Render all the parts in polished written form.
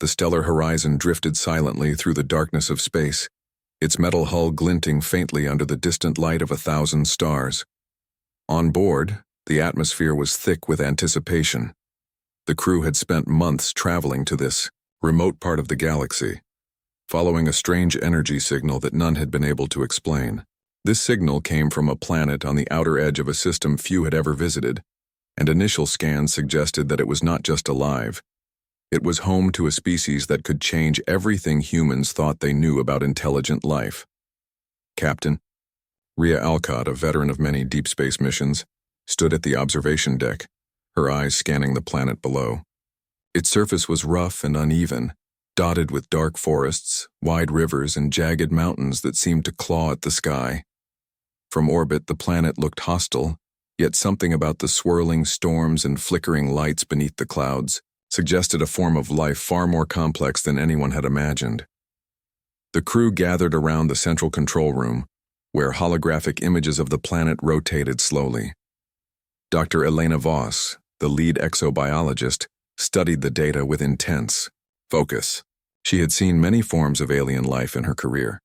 The stellar horizon drifted silently through the darkness of space, its metal hull glinting faintly under the distant light of 1,000 stars. On board, the atmosphere was thick with anticipation. The crew had spent months traveling to this remote part of the galaxy, following a strange energy signal that none had been able to explain. This signal came from a planet on the outer edge of a system few had ever visited, and initial scans suggested that it was not just alive. It was home to a species that could change everything humans thought they knew about intelligent life. Captain Rhea Alcott, a veteran of many deep space missions, stood at the observation deck, her eyes scanning the planet below. Its surface was rough and uneven, dotted with dark forests, wide rivers, and jagged mountains that seemed to claw at the sky. From orbit, the planet looked hostile, yet something about the swirling storms and flickering lights beneath the clouds suggested a form of life far more complex than anyone had imagined. The crew gathered around the central control room, where holographic images of the planet rotated slowly. Dr. Elena Voss, the lead exobiologist, studied the data with intense focus. She had seen many forms of alien life in her career,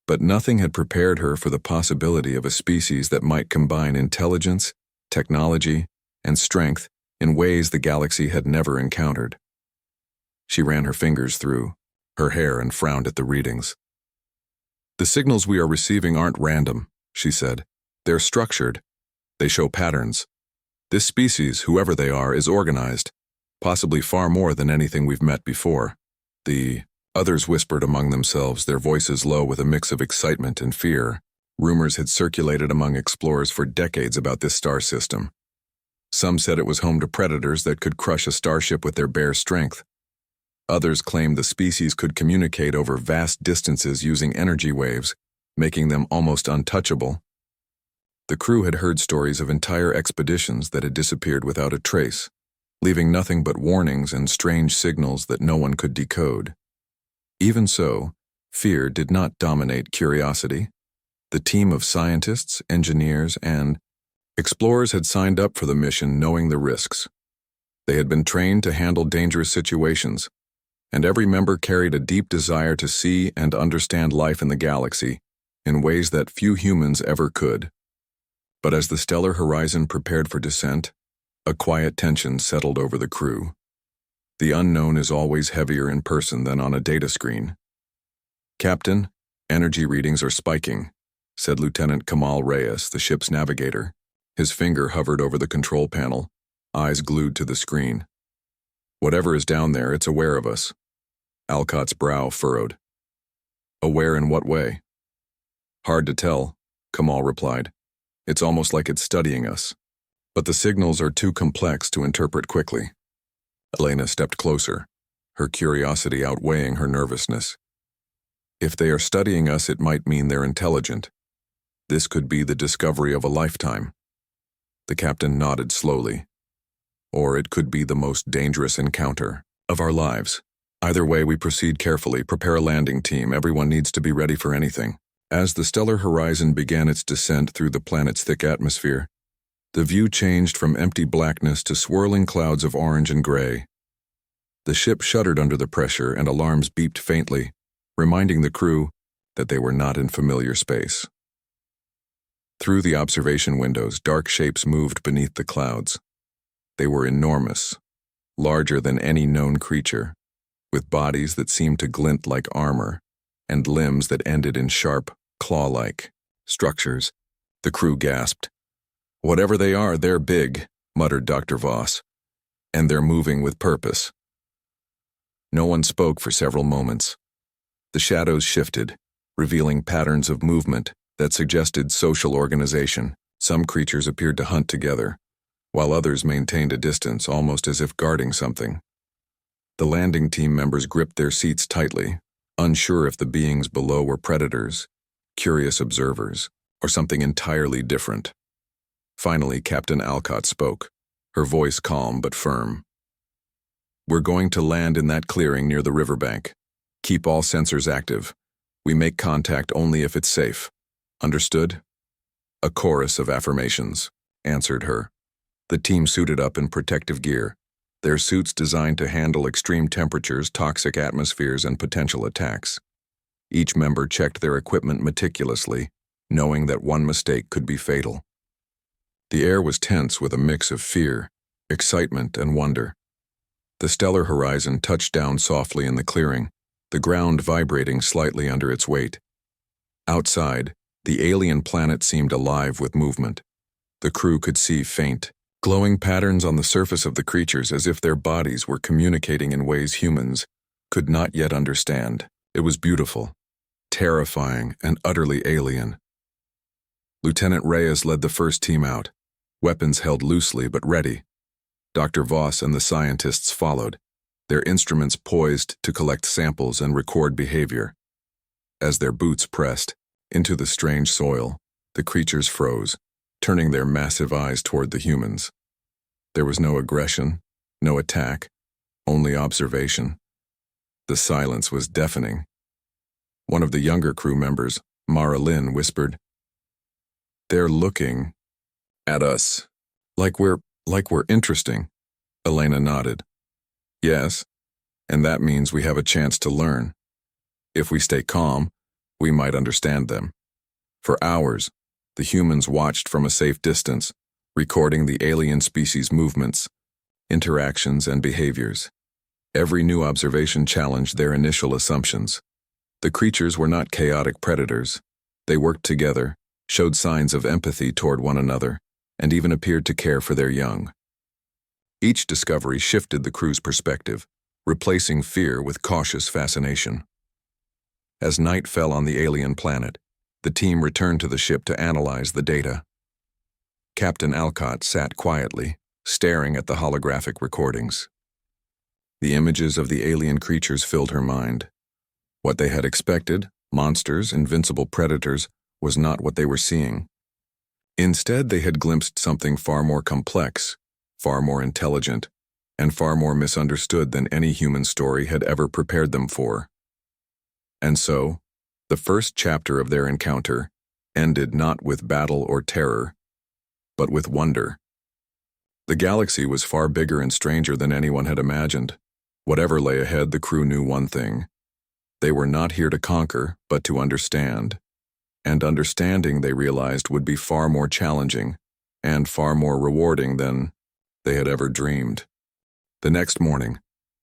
but nothing had prepared her for the possibility of a species that might combine intelligence, technology, and strength in ways the galaxy had never encountered. She ran her fingers through her hair and frowned at the readings. "The signals we are receiving aren't random," she said. "They're structured. They show patterns. This species, whoever they are, is organized, possibly far more than anything we've met before." The others whispered among themselves, their voices low with a mix of excitement and fear. Rumors had circulated among explorers for decades about this star system. Some said it was home to predators that could crush a starship with their bare strength. Others claimed the species could communicate over vast distances using energy waves, making them almost untouchable. The crew had heard stories of entire expeditions that had disappeared without a trace, leaving nothing but warnings and strange signals that no one could decode. Even so, fear did not dominate curiosity. The team of scientists, engineers, and explorers had signed up for the mission knowing the risks. They had been trained to handle dangerous situations, and every member carried a deep desire to see and understand life in the galaxy in ways that few humans ever could. But as the stellar horizon prepared for descent, a quiet tension settled over the crew. The unknown is always heavier in person than on a data screen. "Captain, energy readings are spiking," said Lieutenant Kamal Reyes, the ship's navigator. His finger hovered over the control panel, eyes glued to the screen. "Whatever is down there, it's aware of us." Alcott's brow furrowed. "Aware in what way?" "Hard to tell," Kamal replied. "It's almost like it's studying us. But the signals are too complex to interpret quickly." Elena stepped closer, her curiosity outweighing her nervousness. "If they are studying us, it might mean they're intelligent. This could be the discovery of a lifetime." The captain nodded slowly. "Or it could be the most dangerous encounter of our lives. Either way, we proceed carefully, prepare a landing team. Everyone needs to be ready for anything." As the stellar horizon began its descent through the planet's thick atmosphere, the view changed from empty blackness to swirling clouds of orange and gray. The ship shuddered under the pressure and alarms beeped faintly, reminding the crew that they were not in familiar space. Through the observation windows, dark shapes moved beneath the clouds. They were enormous, larger than any known creature, with bodies that seemed to glint like armor, and limbs that ended in sharp, claw-like structures. The crew gasped. "Whatever they are, they're big," muttered Dr. Voss, "and they're moving with purpose." No one spoke for several moments. The shadows shifted, revealing patterns of movement that suggested social organization. Some creatures appeared to hunt together, while others maintained a distance, almost as if guarding something. The landing team members gripped their seats tightly, unsure if the beings below were predators, curious observers, or something entirely different. Finally, Captain Alcott spoke, her voice calm but firm. "We're going to land in that clearing near the riverbank. Keep all sensors active. We make contact only if it's safe. Understood?" A chorus of affirmations answered her. The team suited up in protective gear, their suits designed to handle extreme temperatures, toxic atmospheres, and potential attacks. Each member checked their equipment meticulously, knowing that one mistake could be fatal. The air was tense with a mix of fear, excitement, and wonder. The stellar horizon touched down softly in the clearing, the ground vibrating slightly under its weight. Outside, the alien planet seemed alive with movement. The crew could see faint, glowing patterns on the surface of the creatures as if their bodies were communicating in ways humans could not yet understand. It was beautiful, terrifying, and utterly alien. Lieutenant Reyes led the first team out, weapons held loosely but ready. Dr. Voss and the scientists followed, their instruments poised to collect samples and record behavior. As their boots pressed into the strange soil, the creatures froze, turning their massive eyes toward the humans. There was no aggression, no attack, only observation. The silence was deafening. One of the younger crew members, Mara Lynn, whispered, "They're looking at us. Like we're interesting." Elena nodded. "Yes, and that means we have a chance to learn. If we stay calm, we might understand them." For hours, the humans watched from a safe distance, recording the alien species' movements, interactions, and behaviors. Every new observation challenged their initial assumptions. The creatures were not chaotic predators. They worked together, showed signs of empathy toward one another, and even appeared to care for their young. Each discovery shifted the crew's perspective, replacing fear with cautious fascination. As night fell on the alien planet, the team returned to the ship to analyze the data. Captain Alcott sat quietly, staring at the holographic recordings. The images of the alien creatures filled her mind. What they had expected, monsters, invincible predators, was not what they were seeing. Instead, they had glimpsed something far more complex, far more intelligent, and far more misunderstood than any human story had ever prepared them for. And so, the first chapter of their encounter ended not with battle or terror, but with wonder. The galaxy was far bigger and stranger than anyone had imagined. Whatever lay ahead, the crew knew one thing. They were not here to conquer, but to understand. And understanding, they realized, would be far more challenging and far more rewarding than they had ever dreamed. The next morning,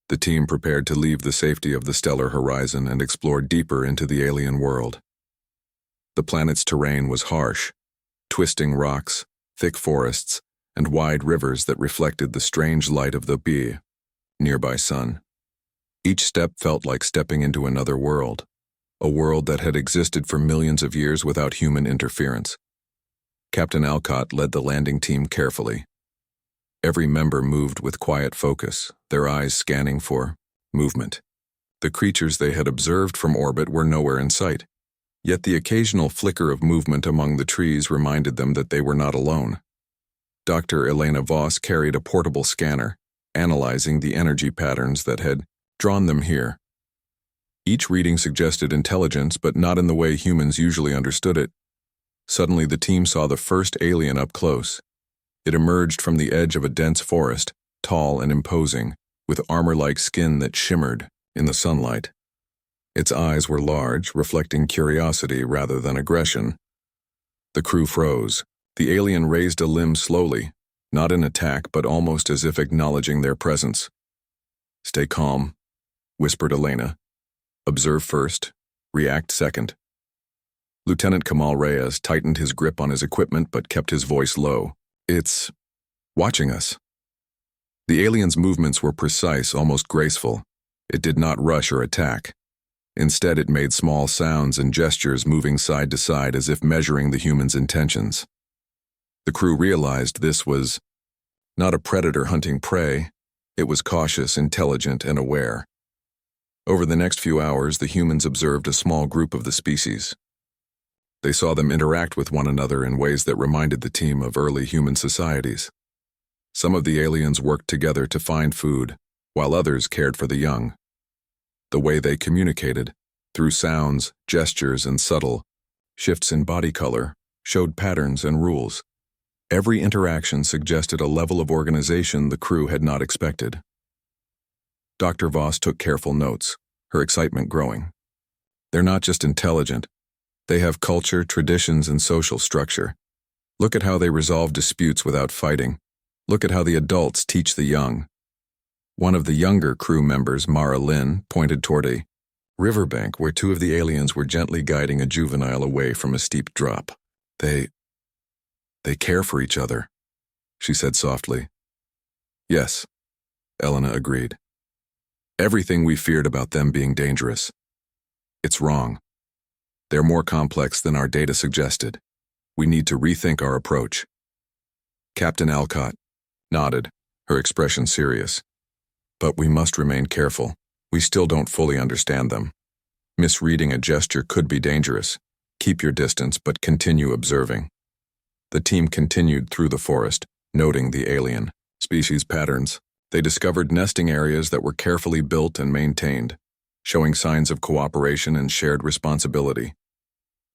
the team prepared to leave the safety of the stellar horizon and explore deeper into the alien world. The planet's terrain was harsh, twisting rocks, thick forests, and wide rivers that reflected the strange light of the nearby sun. Each step felt like stepping into another world, a world that had existed for millions of years without human interference. Captain Alcott led the landing team carefully. Every member moved with quiet focus, their eyes scanning for movement. The creatures they had observed from orbit were nowhere in sight, yet the occasional flicker of movement among the trees reminded them that they were not alone. Dr. Elena Voss carried a portable scanner, analyzing the energy patterns that had drawn them here. Each reading suggested intelligence, but not in the way humans usually understood it. Suddenly, the team saw the first alien up close. It emerged from the edge of a dense forest, tall and imposing, with armor-like skin that shimmered in the sunlight. Its eyes were large, reflecting curiosity rather than aggression. The crew froze. The alien raised a limb slowly, not in attack but almost as if acknowledging their presence. "Stay calm," whispered Elena. "Observe first, react second." Lieutenant Kamal Reyes tightened his grip on his equipment but kept his voice low. "It's watching us." The alien's movements were precise, almost graceful. It did not rush or attack. Instead, it made small sounds and gestures, moving side to side as if measuring the human's intentions. The crew realized this was not a predator hunting prey. It was cautious, intelligent, and aware. Over the next few hours, the humans observed a small group of the species. They saw them interact with one another in ways that reminded the team of early human societies. Some of the aliens worked together to find food, while others cared for the young. The way they communicated, through sounds, gestures, and subtle shifts in body color, showed patterns and rules. Every interaction suggested a level of organization the crew had not expected. Dr. Voss took careful notes, her excitement growing. They're not just intelligent. They have culture, traditions, and social structure. Look at how they resolve disputes without fighting. Look at how the adults teach the young. One of the younger crew members, Mara Lynn, pointed toward a riverbank where two of the aliens were gently guiding a juvenile away from a steep drop. They care for each other, she said softly. Yes, Elena agreed. Everything we feared about them being dangerous. It's wrong. They're more complex than our data suggested. We need to rethink our approach. Captain Alcott nodded, her expression serious. But we must remain careful. We still don't fully understand them. Misreading a gesture could be dangerous. Keep your distance, but continue observing. The team continued through the forest, noting the alien species patterns. They discovered nesting areas that were carefully built and maintained, showing signs of cooperation and shared responsibility.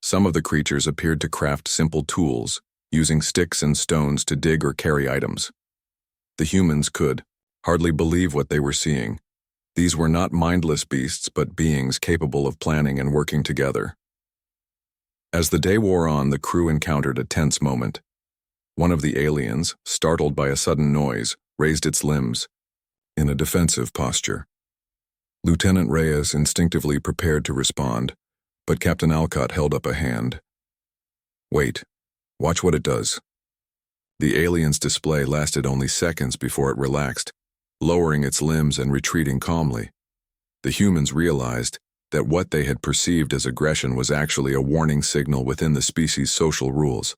Some of the creatures appeared to craft simple tools, using sticks and stones to dig or carry items. The humans could hardly believe what they were seeing. These were not mindless beasts, but beings capable of planning and working together. As the day wore on, the crew encountered a tense moment. One of the aliens, startled by a sudden noise, raised its limbs in a defensive posture. Lieutenant Reyes instinctively prepared to respond, but Captain Alcott held up a hand. Wait, watch what it does. The alien's display lasted only seconds before it relaxed, lowering its limbs and retreating calmly. The humans realized that what they had perceived as aggression was actually a warning signal within the species' social rules.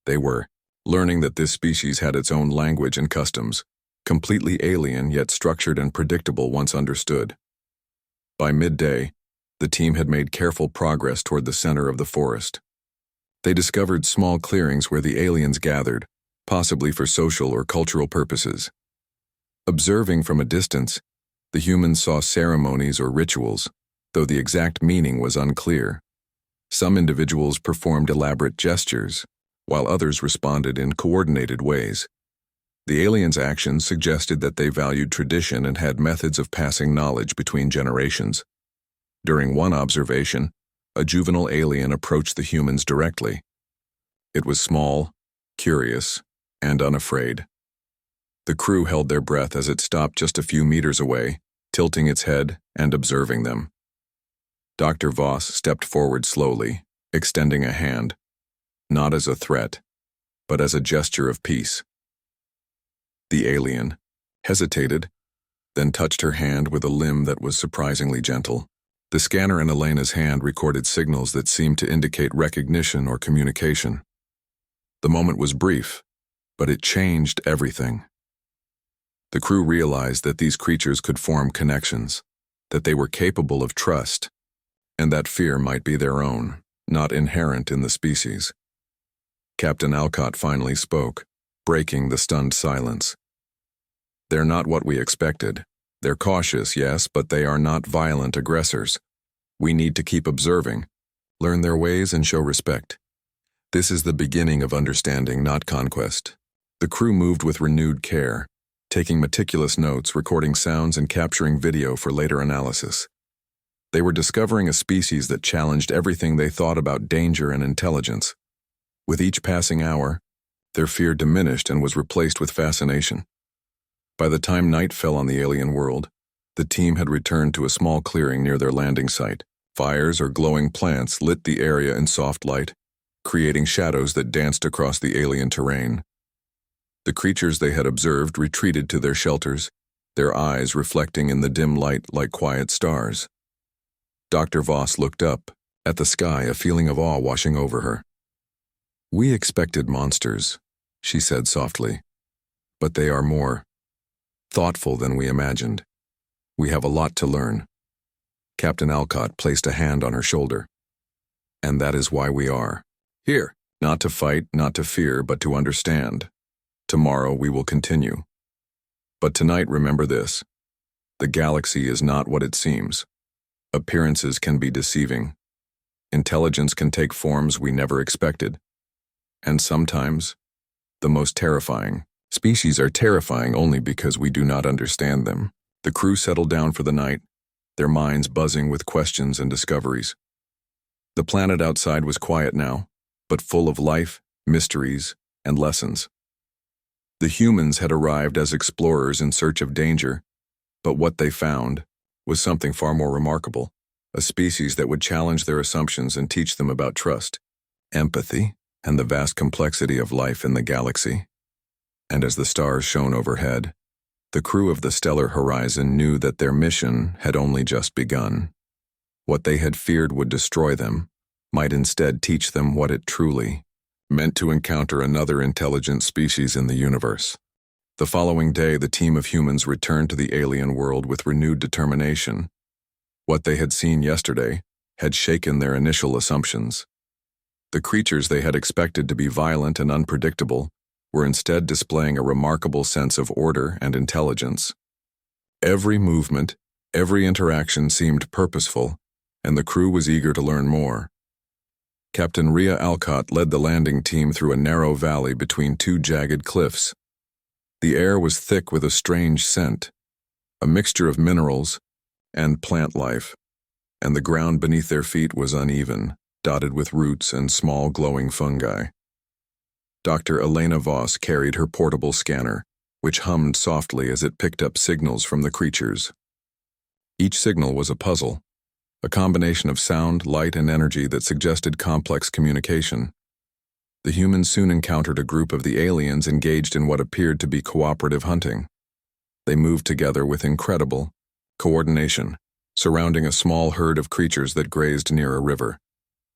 They were learning that this species had its own language and customs, completely alien yet structured and predictable once understood. By midday, the team had made careful progress toward the center of the forest. They discovered small clearings where the aliens gathered, possibly for social or cultural purposes. Observing from a distance, the humans saw ceremonies or rituals, though the exact meaning was unclear. Some individuals performed elaborate gestures, while others responded in coordinated ways. The aliens' actions suggested that they valued tradition and had methods of passing knowledge between generations. During one observation, a juvenile alien approached the humans directly. It was small, curious, and unafraid. The crew held their breath as it stopped just a few meters away, tilting its head and observing them. Dr. Voss stepped forward slowly, extending a hand, not as a threat, but as a gesture of peace. The alien hesitated, then touched her hand with a limb that was surprisingly gentle. The scanner in Elena's hand recorded signals that seemed to indicate recognition or communication. The moment was brief, but it changed everything. The crew realized that these creatures could form connections, that they were capable of trust, and that fear might be their own, not inherent in the species. Captain Alcott finally spoke, breaking the stunned silence. They're not what we expected. They're cautious, yes, but they are not violent aggressors. We need to keep observing, learn their ways, and show respect. This is the beginning of understanding, not conquest. The crew moved with renewed care, taking meticulous notes, recording sounds, and capturing video for later analysis. They were discovering a species that challenged everything they thought about danger and intelligence. With each passing hour, their fear diminished and was replaced with fascination. By the time night fell on the alien world, the team had returned to a small clearing near their landing site. Fires or glowing plants lit the area in soft light, creating shadows that danced across the alien terrain. The creatures they had observed retreated to their shelters, their eyes reflecting in the dim light like quiet stars. Dr. Voss looked up at the sky, a feeling of awe washing over her. "We expected monsters," she said softly, "but they are more thoughtful than we imagined. We have a lot to learn." Captain Alcott placed a hand on her shoulder. "And that is why we are here, not to fight, not to fear, but to understand. Tomorrow we will continue. But tonight remember this. The galaxy is not what it seems. Appearances can be deceiving. Intelligence can take forms we never expected. And sometimes, the most terrifying. Species are terrifying only because we do not understand them. The crew settled down for the night, their minds buzzing with questions and discoveries. The planet outside was quiet now, but full of life, mysteries, and lessons. The humans had arrived as explorers in search of danger, but what they found was something far more remarkable, a species that would challenge their assumptions and teach them about trust, empathy, and the vast complexity of life in the galaxy. And as the stars shone overhead, the crew of the Stellar Horizon knew that their mission had only just begun. What they had feared would destroy them might instead teach them what it truly meant to encounter another intelligent species in the universe. The following day, the team of humans returned to the alien world with renewed determination. What they had seen yesterday had shaken their initial assumptions. The creatures they had expected to be violent and unpredictable were instead displaying a remarkable sense of order and intelligence. Every movement, every interaction seemed purposeful, and the crew was eager to learn more. Captain Rhea Alcott led the landing team through a narrow valley between two jagged cliffs. The air was thick with a strange scent, a mixture of minerals and plant life, and the ground beneath their feet was uneven, dotted with roots and small glowing fungi. Dr. Elena Voss carried her portable scanner, which hummed softly as it picked up signals from the creatures. Each signal was a puzzle, a combination of sound, light, and energy that suggested complex communication. The humans soon encountered a group of the aliens engaged in what appeared to be cooperative hunting. They moved together with incredible coordination, surrounding a small herd of creatures that grazed near a river.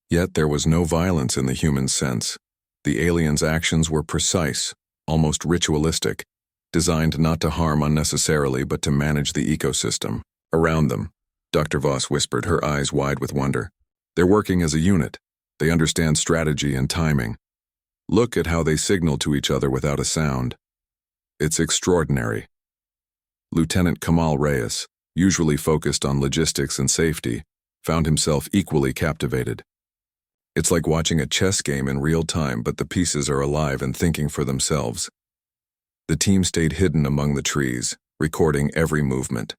Yet there was no violence in the human sense. The aliens' actions were precise, almost ritualistic, designed not to harm unnecessarily but to manage the ecosystem around them. Dr. Voss whispered, her eyes wide with wonder. They're working as a unit. They understand strategy and timing. Look at how they signal to each other without a sound. It's extraordinary. Lieutenant Kamal Reyes, usually focused on logistics and safety, found himself equally captivated. It's like watching a chess game in real time, but the pieces are alive and thinking for themselves. The team stayed hidden among the trees, recording every movement.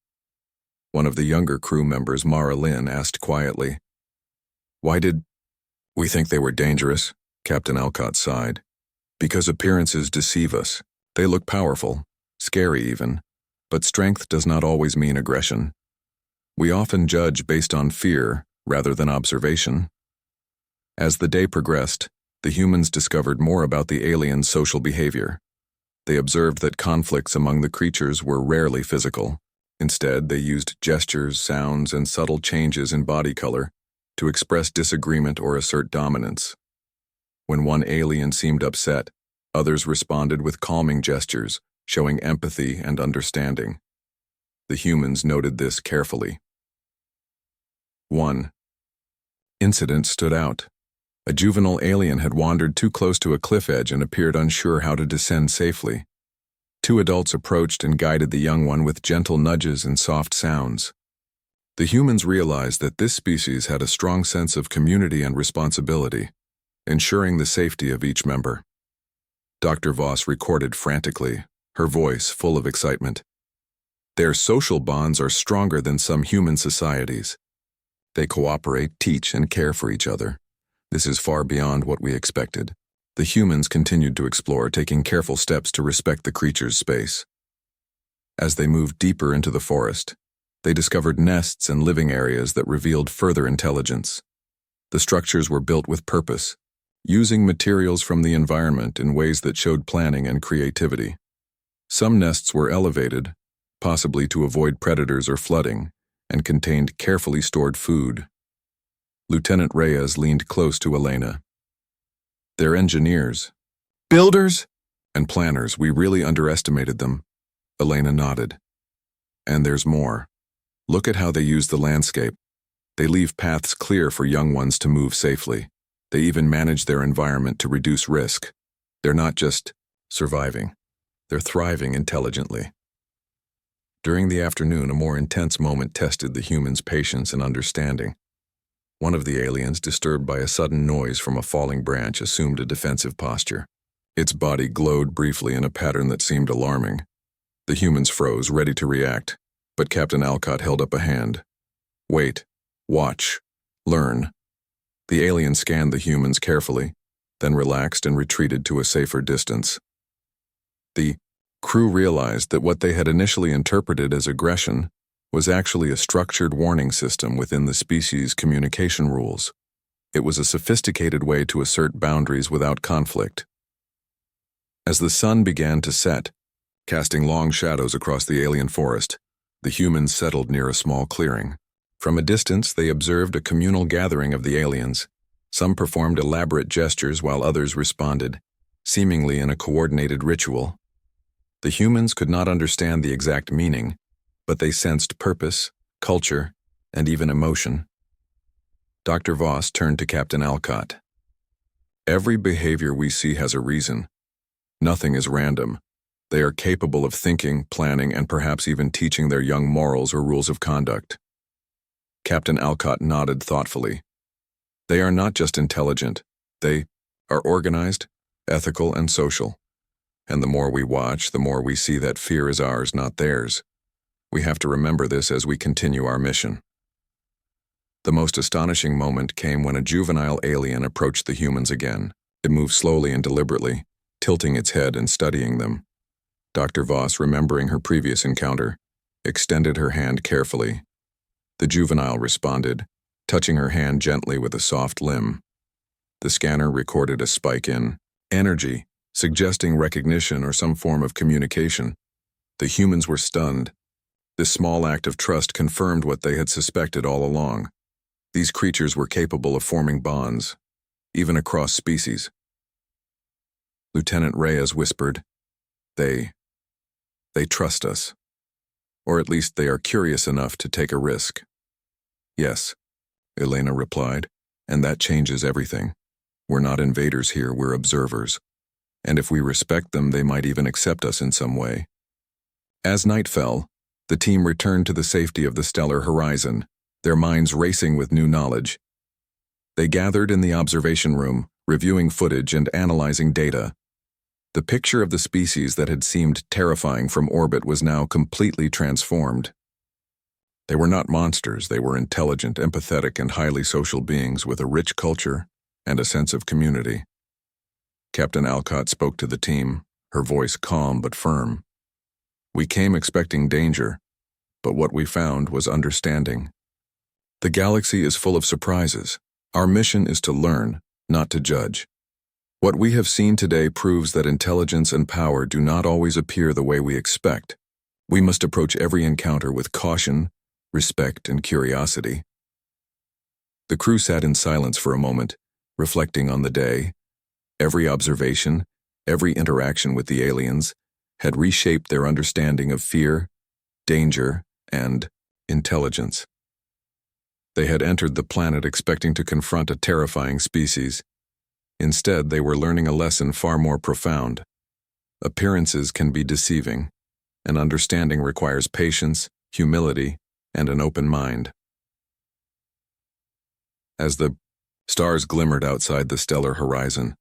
One of the younger crew members, Mara Lynn, asked quietly, "Why did we think they were dangerous?" Captain Alcott sighed. "Because appearances deceive us. They look powerful, scary even, but strength does not always mean aggression. We often judge based on fear rather than observation." As the day progressed, the humans discovered more about the aliens' social behavior. They observed that conflicts among the creatures were rarely physical. Instead, they used gestures, sounds, and subtle changes in body color to express disagreement or assert dominance. When one alien seemed upset, others responded with calming gestures, showing empathy and understanding. The humans noted this carefully. 1. Incident stood out. A juvenile alien had wandered too close to a cliff edge and appeared unsure how to descend safely. Two adults approached and guided the young one with gentle nudges and soft sounds. The humans realized that this species had a strong sense of community and responsibility, ensuring the safety of each member. Dr. Voss recorded frantically, her voice full of excitement. Their social bonds are stronger than some human societies. They cooperate, teach, and care for each other. This is far beyond what we expected. The humans continued to explore, taking careful steps to respect the creature's space. As they moved deeper into the forest, they discovered nests and living areas that revealed further intelligence. The structures were built with purpose, using materials from the environment in ways that showed planning and creativity. Some nests were elevated, possibly to avoid predators or flooding, and contained carefully stored food. Lieutenant Reyes leaned close to Elena. "They're engineers, builders, and planners. We really underestimated them." Elena nodded. "And there's more. Look at how they use the landscape. They leave paths clear for young ones to move safely. They even manage their environment to reduce risk. They're not just surviving. They're thriving intelligently." During the afternoon, a more intense moment tested the humans' patience and understanding. One of the aliens, disturbed by a sudden noise from a falling branch, assumed a defensive posture. Its body glowed briefly in a pattern that seemed alarming. The humans froze, ready to react, but Captain Alcott held up a hand. Wait, watch, learn. The alien scanned the humans carefully, then relaxed and retreated to a safer distance. The crew realized that what they had initially interpreted as aggression was actually a structured warning system within the species' communication rules. It was a sophisticated way to assert boundaries without conflict. As the sun began to set, casting long shadows across the alien forest, the humans settled near a small clearing. From a distance, they observed a communal gathering of the aliens. Some performed elaborate gestures while others responded, seemingly in a coordinated ritual. The humans could not understand the exact meaning, but they sensed purpose, culture, and even emotion. Dr. Voss turned to Captain Alcott. Every behavior we see has a reason. Nothing is random. They are capable of thinking, planning, and perhaps even teaching their young morals or rules of conduct. Captain Alcott nodded thoughtfully. They are not just intelligent. They are organized, ethical, and social. And the more we watch, the more we see that fear is ours, not theirs. We have to remember this as we continue our mission. The most astonishing moment came when a juvenile alien approached the humans again. It moved slowly and deliberately, tilting its head and studying them. Dr. Voss, remembering her previous encounter, extended her hand carefully. The juvenile responded, touching her hand gently with a soft limb. The scanner recorded a spike in energy, suggesting recognition or some form of communication. The humans were stunned. This small act of trust confirmed what they had suspected all along. These creatures were capable of forming bonds, even across species. Lieutenant Reyes whispered, They trust us. Or at least they are curious enough to take a risk. Yes, Elena replied, and that changes everything. We're not invaders here, we're observers. And if we respect them, they might even accept us in some way. As night fell, the team returned to the safety of the stellar horizon, their minds racing with new knowledge. They gathered in the observation room, reviewing footage and analyzing data. The picture of the species that had seemed terrifying from orbit was now completely transformed. They were not monsters, they were intelligent, empathetic, and highly social beings with a rich culture and a sense of community. Captain Alcott spoke to the team, her voice calm but firm. We came expecting danger, but what we found was understanding. The galaxy is full of surprises. Our mission is to learn, not to judge. What we have seen today proves that intelligence and power do not always appear the way we expect. We must approach every encounter with caution, respect, and curiosity. The crew sat in silence for a moment, reflecting on the day. Every observation, every interaction with the aliens, had reshaped their understanding of fear, danger, and intelligence. They had entered the planet expecting to confront a terrifying species. Instead, they were learning a lesson far more profound. Appearances can be deceiving, and understanding requires patience, humility, and an open mind. As the stars glimmered outside the stellar horizon,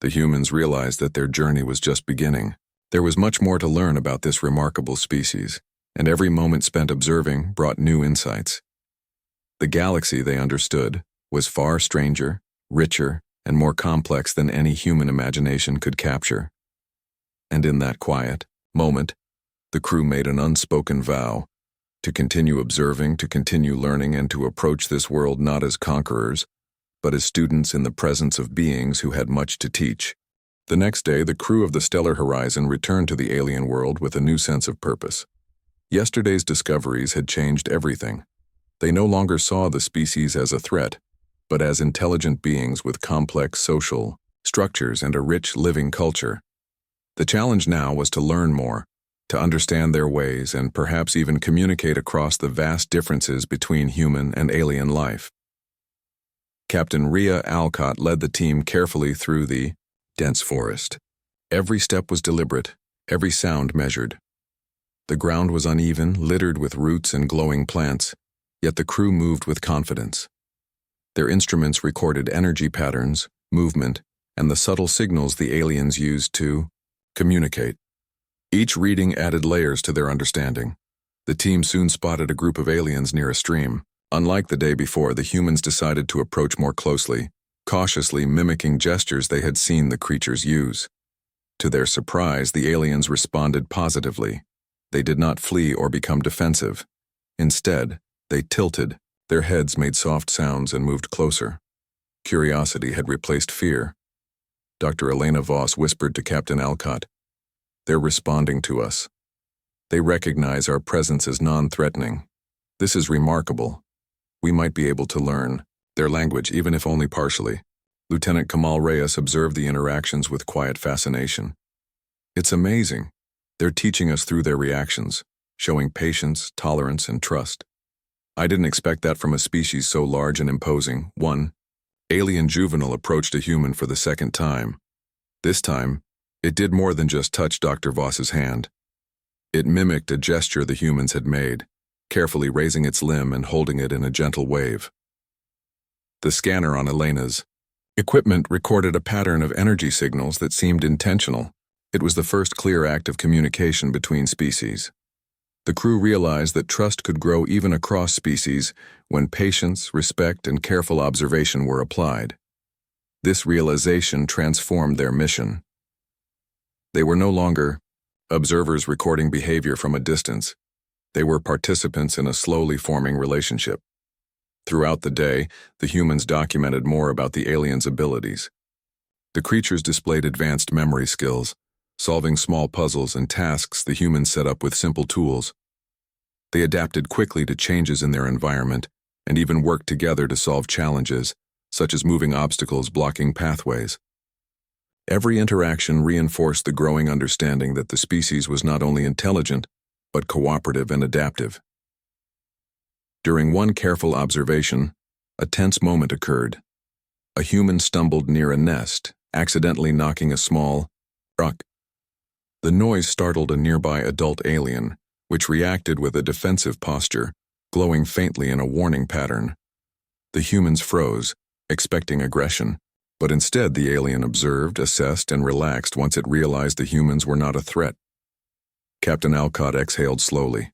the humans realized that their journey was just beginning. There was much more to learn about this remarkable species, and every moment spent observing brought new insights. The galaxy, they understood, was far stranger, richer, and more complex than any human imagination could capture. And in that quiet moment, the crew made an unspoken vow to continue observing, to continue learning, and to approach this world not as conquerors, but as students in the presence of beings who had much to teach. The next day, the crew of the Stellar Horizon returned to the alien world with a new sense of purpose. Yesterday's discoveries had changed everything. They no longer saw the species as a threat, but as intelligent beings with complex social structures and a rich living culture. The challenge now was to learn more, to understand their ways, and perhaps even communicate across the vast differences between human and alien life. Captain Rhea Alcott led the team carefully through the dense forest. Every step was deliberate, every sound measured. The ground was uneven, littered with roots and glowing plants, yet the crew moved with confidence. Their instruments recorded energy patterns, movement, and the subtle signals the aliens used to communicate. Each reading added layers to their understanding. The team soon spotted a group of aliens near a stream. Unlike the day before, the humans decided to approach more closely, cautiously mimicking gestures they had seen the creatures use. To their surprise, the aliens responded positively. They did not flee or become defensive. Instead, they tilted, their heads made soft sounds and moved closer. Curiosity had replaced fear. Dr. Elena Voss whispered to Captain Alcott, "They're responding to us. They recognize our presence as non-threatening. This is remarkable. We might be able to learn their language, even if only partially." Lieutenant Kamal Reyes observed the interactions with quiet fascination. "It's amazing. They're teaching us through their reactions, showing patience, tolerance, and trust. I didn't expect that from a species so large and imposing." One alien juvenile approached a human for the second time. This time, it did more than just touch Dr. Voss's hand. It mimicked a gesture the humans had made, carefully raising its limb and holding it in a gentle wave. The scanner on Elena's equipment recorded a pattern of energy signals that seemed intentional. It was the first clear act of communication between species. The crew realized that trust could grow even across species when patience, respect, and careful observation were applied. This realization transformed their mission. They were no longer observers recording behavior from a distance. They were participants in a slowly forming relationship. Throughout the day, the humans documented more about the aliens' abilities. The creatures displayed advanced memory skills, solving small puzzles and tasks the humans set up with simple tools. They adapted quickly to changes in their environment and even worked together to solve challenges, such as moving obstacles blocking pathways. Every interaction reinforced the growing understanding that the species was not only intelligent, but cooperative and adaptive. During one careful observation, a tense moment occurred. A human stumbled near a nest, accidentally knocking a small rock. The noise startled a nearby adult alien, which reacted with a defensive posture, glowing faintly in a warning pattern. The humans froze, expecting aggression, but instead the alien observed, assessed, and relaxed once it realized the humans were not a threat. Captain Alcott exhaled slowly.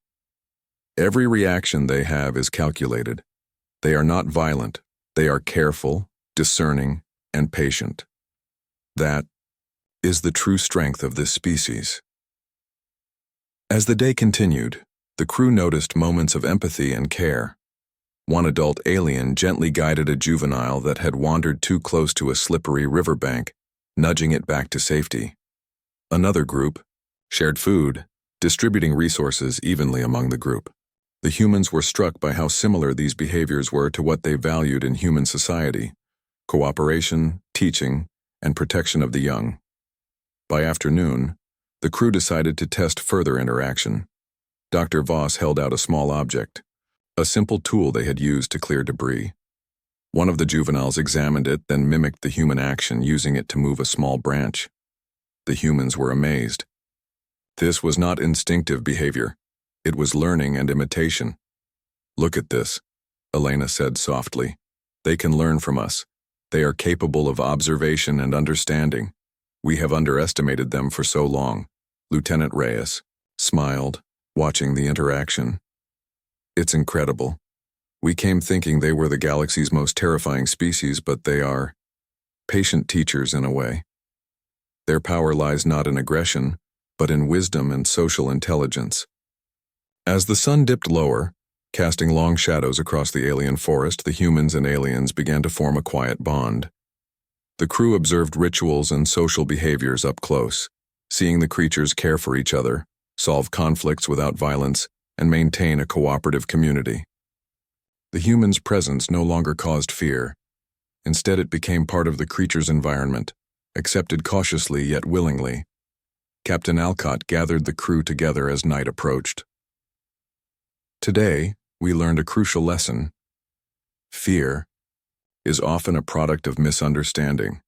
Every reaction they have is calculated. They are not violent. They are careful, discerning, and patient. That is the true strength of this species. As the day continued, the crew noticed moments of empathy and care. One adult alien gently guided a juvenile that had wandered too close to a slippery riverbank, nudging it back to safety. Another group shared food, distributing resources evenly among the group. The humans were struck by how similar these behaviors were to what they valued in human society: cooperation, teaching, and protection of the young. By afternoon, the crew decided to test further interaction. Dr. Voss held out a small object, a simple tool they had used to clear debris. One of the juveniles examined it, then mimicked the human action, using it to move a small branch. The humans were amazed. This was not instinctive behavior. It was learning and imitation. "Look at this," Elena said softly. "They can learn from us. They are capable of observation and understanding. We have underestimated them for so long." Lieutenant Reyes smiled, watching the interaction. "It's incredible. We came thinking they were the galaxy's most terrifying species, but they are patient teachers in a way. Their power lies not in aggression, but in wisdom and social intelligence." As the sun dipped lower, casting long shadows across the alien forest, the humans and aliens began to form a quiet bond. The crew observed rituals and social behaviors up close, seeing the creatures care for each other, solve conflicts without violence, and maintain a cooperative community. The humans' presence no longer caused fear. Instead, it became part of the creature's environment, accepted cautiously yet willingly. Captain Alcott gathered the crew together as night approached. "Today, we learned a crucial lesson. Fear is often a product of misunderstanding.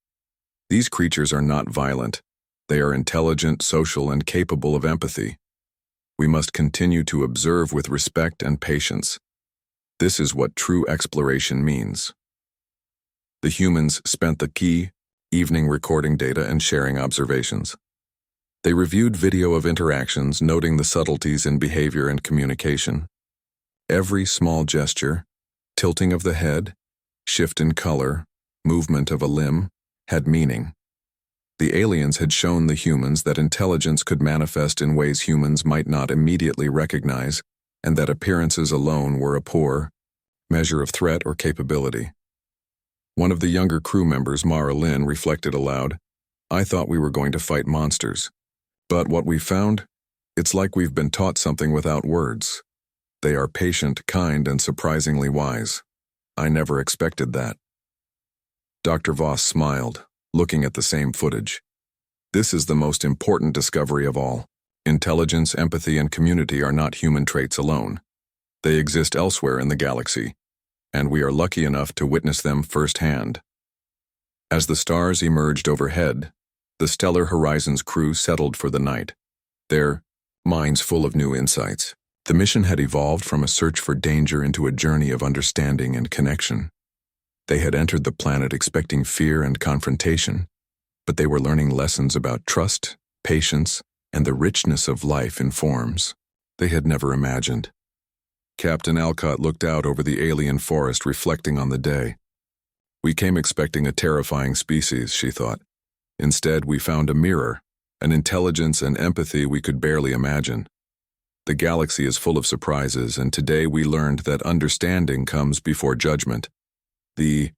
These creatures are not violent. They are intelligent, social, and capable of empathy. We must continue to observe with respect and patience. This is what true exploration means." The humans spent the key evening recording data and sharing observations. They reviewed video of interactions, noting the subtleties in behavior and communication. Every small gesture, tilting of the head, shift in color, movement of a limb, had meaning. The aliens had shown the humans that intelligence could manifest in ways humans might not immediately recognize, and that appearances alone were a poor measure of threat or capability. One of the younger crew members, Mara Lynn, reflected aloud, "I thought we were going to fight monsters. But what we found, it's like we've been taught something without words. They are patient, kind, and surprisingly wise. I never expected that." Dr. Voss smiled, looking at the same footage. "This is the most important discovery of all. Intelligence, empathy, and community are not human traits alone. They exist elsewhere in the galaxy, and we are lucky enough to witness them firsthand." As the stars emerged overhead, the Stellar Horizons crew settled for the night, their minds full of new insights. The mission had evolved from a search for danger into a journey of understanding and connection. They had entered the planet expecting fear and confrontation, but they were learning lessons about trust, patience, and the richness of life in forms they had never imagined. Captain Alcott looked out over the alien forest, reflecting on the day. "We came expecting a terrifying species," she thought. "Instead, we found a mirror, an intelligence and empathy we could barely imagine. The galaxy is full of surprises, and today we learned that understanding comes before judgment." The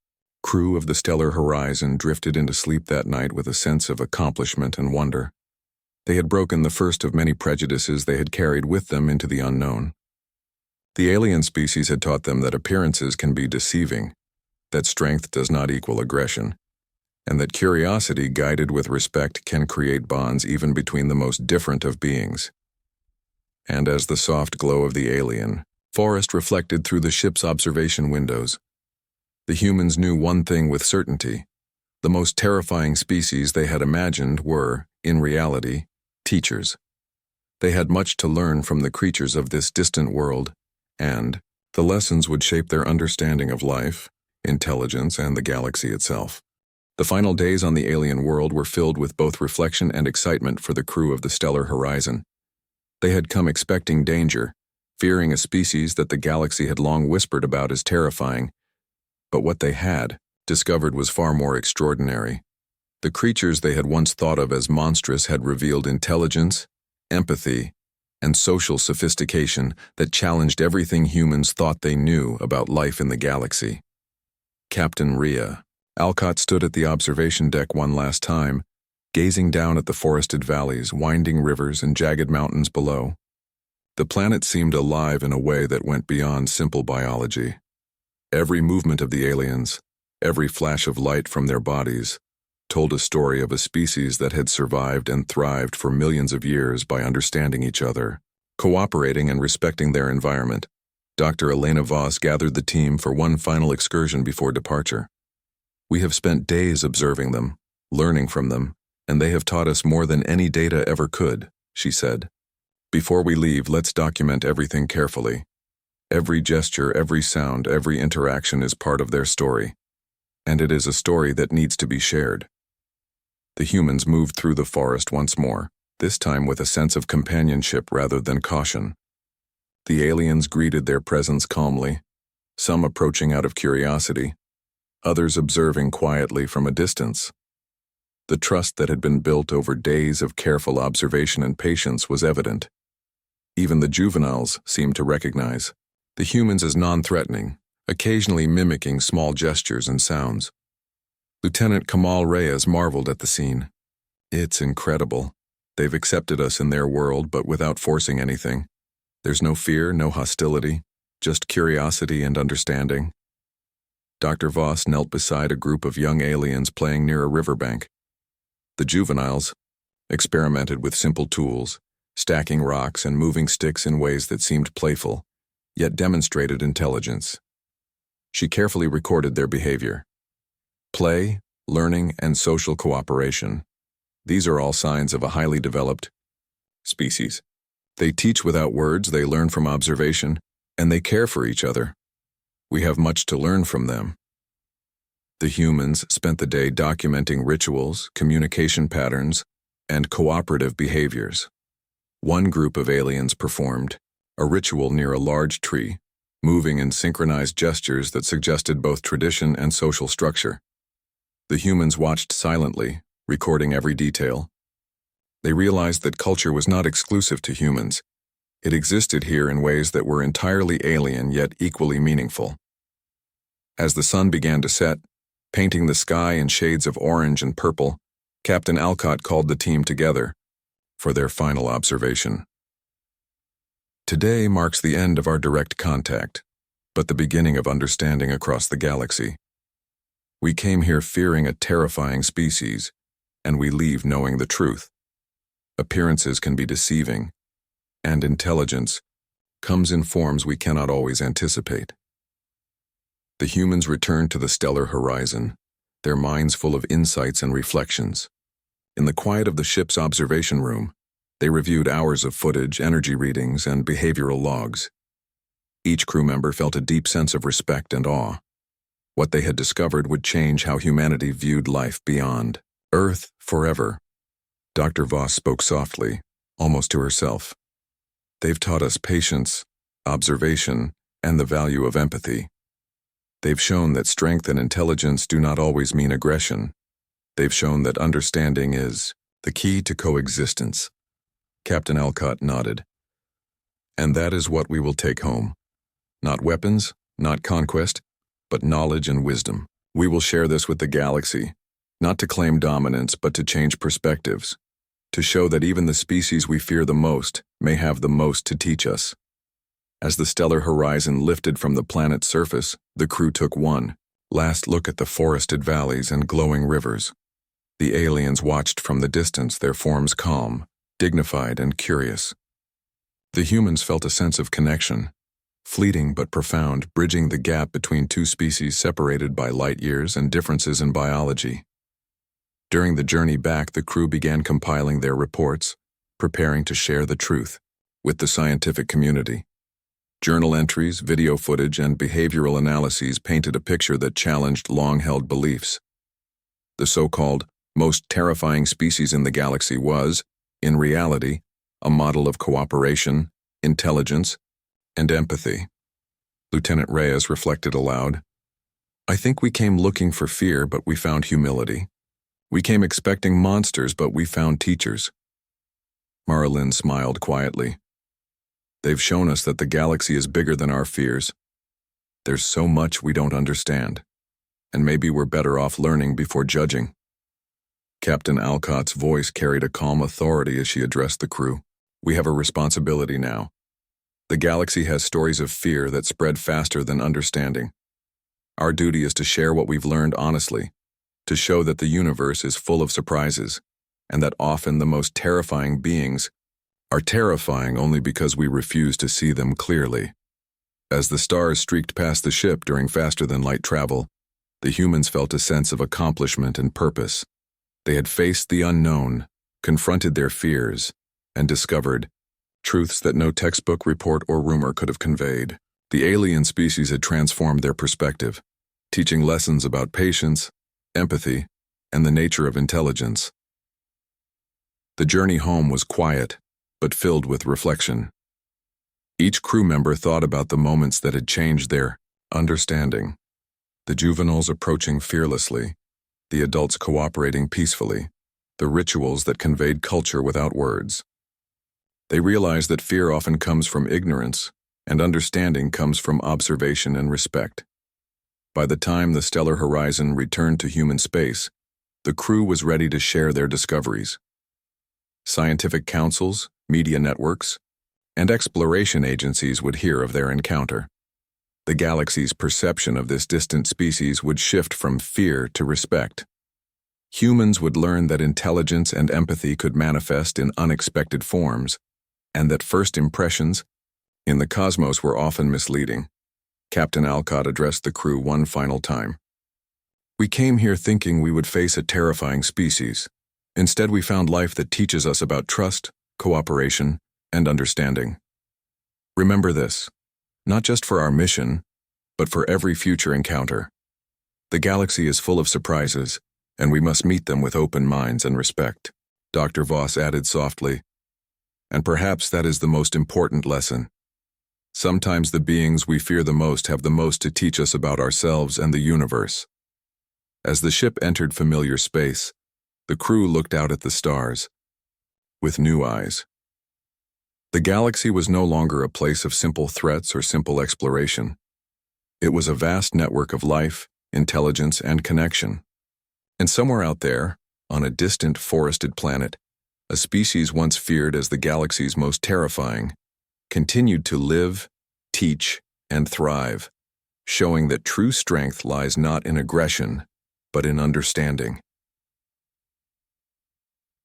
crew of the Stellar Horizon drifted into sleep that night with a sense of accomplishment and wonder. They had broken the first of many prejudices they had carried with them into the unknown. The alien species had taught them that appearances can be deceiving, that strength does not equal aggression, and that curiosity guided with respect can create bonds even between the most different of beings. And as the soft glow of the alien forest reflected through the ship's observation windows, the humans knew one thing with certainty: the most terrifying species they had imagined were, in reality, teachers. They had much to learn from the creatures of this distant world, and the lessons would shape their understanding of life, intelligence, and the galaxy itself. The final days on the alien world were filled with both reflection and excitement for the crew of the Stellar Horizon. They had come expecting danger, fearing a species that the galaxy had long whispered about as terrifying, but what they had discovered was far more extraordinary. The creatures they had once thought of as monstrous had revealed intelligence, empathy, and social sophistication that challenged everything humans thought they knew about life in the galaxy. Captain Rhea Alcott stood at the observation deck one last time, gazing down at the forested valleys, winding rivers, and jagged mountains below. The planet seemed alive in a way that went beyond simple biology. Every movement of the aliens, every flash of light from their bodies, told a story of a species that had survived and thrived for millions of years by understanding each other, cooperating and respecting their environment. Dr. Elena Voss gathered the team for one final excursion before departure. "We have spent days observing them, learning from them, and they have taught us more than any data ever could," she said. "Before we leave, let's document everything carefully. Every gesture, every sound, every interaction is part of their story, and it is a story that needs to be shared." The humans moved through the forest once more, this time with a sense of companionship rather than caution. The aliens greeted their presence calmly, some approaching out of curiosity, others observing quietly from a distance. The trust that had been built over days of careful observation and patience was evident. Even the juveniles seemed to recognize the humans as non-threatening, occasionally mimicking small gestures and sounds. Lieutenant Kamal Reyes marveled at the scene. "It's incredible. They've accepted us in their world, but without forcing anything. There's no fear, no hostility, just curiosity and understanding." Dr. Voss knelt beside a group of young aliens playing near a riverbank. The juveniles experimented with simple tools, stacking rocks and moving sticks in ways that seemed playful, yet demonstrated intelligence. She carefully recorded their behavior. Play, learning, and social cooperation. These are all signs of a highly developed species. They teach without words, they learn from observation, and they care for each other. We have much to learn from them. The humans spent the day documenting rituals, communication patterns, and cooperative behaviors. One group of aliens performed a ritual near a large tree, moving in synchronized gestures that suggested both tradition and social structure. The humans watched silently, recording every detail. They realized that culture was not exclusive to humans. It existed here in ways that were entirely alien yet equally meaningful. As the sun began to set, painting the sky in shades of orange and purple, Captain Alcott called the team together for their final observation. Today marks the end of our direct contact, but the beginning of understanding across the galaxy. We came here fearing a terrifying species, and we leave knowing the truth. Appearances can be deceiving, and intelligence comes in forms we cannot always anticipate. The humans returned to the stellar horizon, their minds full of insights and reflections. In the quiet of the ship's observation room, they reviewed hours of footage, energy readings, and behavioral logs. Each crew member felt a deep sense of respect and awe. What they had discovered would change how humanity viewed life beyond Earth forever. Dr. Voss spoke softly, almost to herself. They've taught us patience, observation, and the value of empathy. They've shown that strength and intelligence do not always mean aggression. They've shown that understanding is the key to coexistence. Captain Alcott nodded. And that is what we will take home. Not weapons, not conquest, but knowledge and wisdom. We will share this with the galaxy, not to claim dominance, but to change perspectives, to show that even the species we fear the most may have the most to teach us. As the stellar horizon lifted from the planet's surface, the crew took one last look at the forested valleys and glowing rivers. The aliens watched from the distance, their forms calm, dignified, and curious. The humans felt a sense of connection, fleeting but profound, bridging the gap between two species separated by light years and differences in biology. During the journey back, the crew began compiling their reports, preparing to share the truth with the scientific community. Journal entries, video footage, and behavioral analyses painted a picture that challenged long-held beliefs. The so-called most terrifying species in the galaxy was, in reality, a model of cooperation, intelligence, and empathy. Lieutenant Reyes reflected aloud. I think we came looking for fear, but we found humility. We came expecting monsters, but we found teachers. Marilyn smiled quietly. They've shown us that the galaxy is bigger than our fears. There's so much we don't understand, and maybe we're better off learning before judging. Captain Alcott's voice carried a calm authority as she addressed the crew. We have a responsibility now. The galaxy has stories of fear that spread faster than understanding. Our duty is to share what we've learned honestly, to show that the universe is full of surprises, and that often the most terrifying beings are terrifying only because we refuse to see them clearly. As the stars streaked past the ship during faster-than-light travel, the humans felt a sense of accomplishment and purpose. They had faced the unknown, confronted their fears, and discovered truths that no textbook, report, or rumor could have conveyed. The alien species had transformed their perspective, teaching lessons about patience, empathy, and the nature of intelligence. The journey home was quiet, but filled with reflection. Each crew member thought about the moments that had changed their understanding. The juveniles approaching fearlessly, the adults cooperating peacefully, the rituals that conveyed culture without words. They realized that fear often comes from ignorance, and understanding comes from observation and respect. By the time the stellar horizon returned to human space, the crew was ready to share their discoveries. Scientific councils, media networks, and exploration agencies would hear of their encounter. The galaxy's perception of this distant species would shift from fear to respect. Humans would learn that intelligence and empathy could manifest in unexpected forms, and that first impressions in the cosmos were often misleading. Captain Alcott addressed the crew one final time. We came here thinking we would face a terrifying species. Instead, we found life that teaches us about trust, cooperation, and understanding. Remember this, not just for our mission, but for every future encounter. The galaxy is full of surprises, and we must meet them with open minds and respect. Dr. Voss added softly, and perhaps that is the most important lesson. Sometimes the beings we fear the most have the most to teach us about ourselves and the universe. As the ship entered familiar space, the crew looked out at the stars with new eyes. The galaxy was no longer a place of simple threats or simple exploration. It was a vast network of life, intelligence, and connection. And somewhere out there, on a distant forested planet, a species once feared as the galaxy's most terrifying, continued to live, teach, and thrive, showing that true strength lies not in aggression, but in understanding.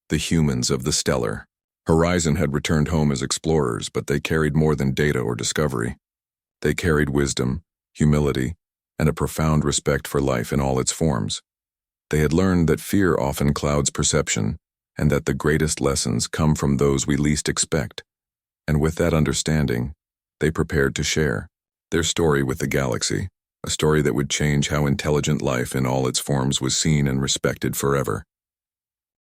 The humans of the stellar. Horizon had returned home as explorers, but they carried more than data or discovery. They carried wisdom, humility, and a profound respect for life in all its forms. They had learned that fear often clouds perception, and that the greatest lessons come from those we least expect. And with that understanding, they prepared to share their story with the galaxy, a story that would change how intelligent life in all its forms was seen and respected forever.